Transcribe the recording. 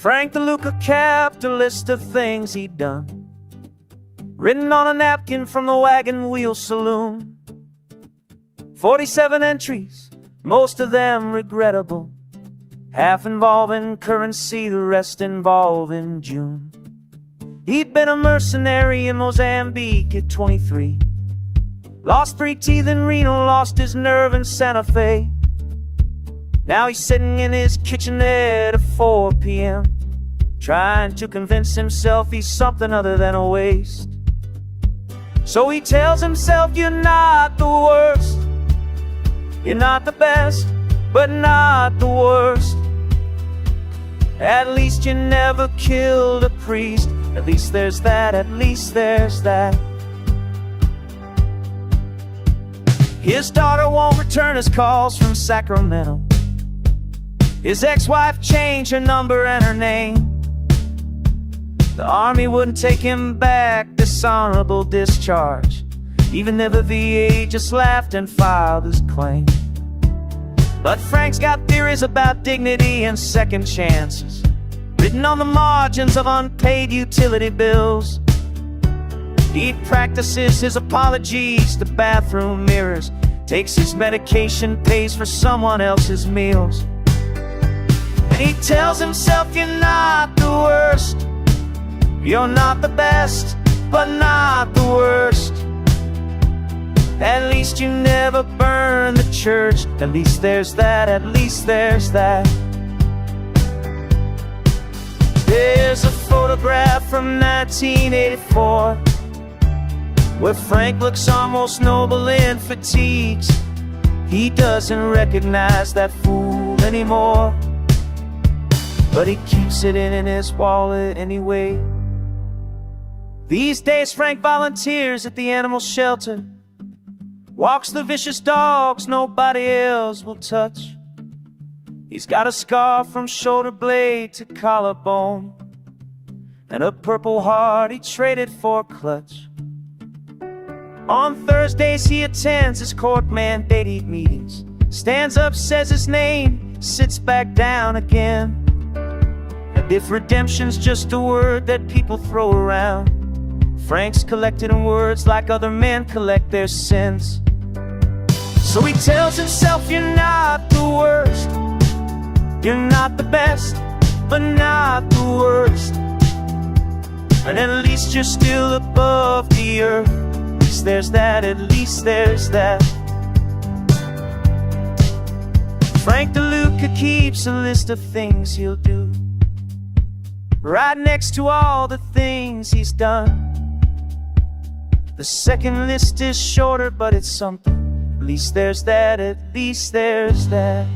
Frank DeLuca kept a list of things he'd done, written on a napkin from the Wagon Wheel Saloon. 47 entries, most of them regrettable, half involving currency, the rest involving June. He'd been a mercenary in Mozambique at 23, lost 3 teeth in Reno, lost his nerve in Santa Fe. Now he's sitting in his kitchenette at 4 p.m., trying to convince himself he's something other than a waste. So he tells himself, you're not the worst, you're not the best, but not the worst. At least you never killed a priest, at least there's that, at least there's that. His daughter won't return his calls from Sacramento. His ex-wife changed her number and her name. The army wouldn't take him back, dishonorable discharge. Even if the VA just laughed and filed his claim. But Frank's got theories about dignity and second chances, written on the margins of unpaid utility bills. He practices his apologies to bathroom mirrors, takes his medication, pays for someone else's meals. And he tells himself, you're not the worst, you're not the best, but not the worst. At least you never burned the church, at least there's that, at least there's that. There's a photograph from 1984 where Frank looks almost noble in fatigues. He doesn't recognize that fool anymore, but he keeps it in his wallet anyway. These days Frank volunteers at the animal shelter, walks the vicious dogs nobody else will touch. He's got a scar from shoulder blade to collarbone, and a Purple Heart he traded for a clutch. On Thursdays he attends his court-mandated meetings, stands up, says his name, sits back down again. And if redemption's just a word that people throw around, Frank's collecting words like other men collect their sins. So he tells himself, you're not the worst, you're not the best, but not the worst. And at least you're still above the earth, at least there's that, at least there's that. Frank DeLuca keeps a list of things he'll do, right next to all the things he's done. The second list is shorter, but it's something. At least there's that, at least there's that.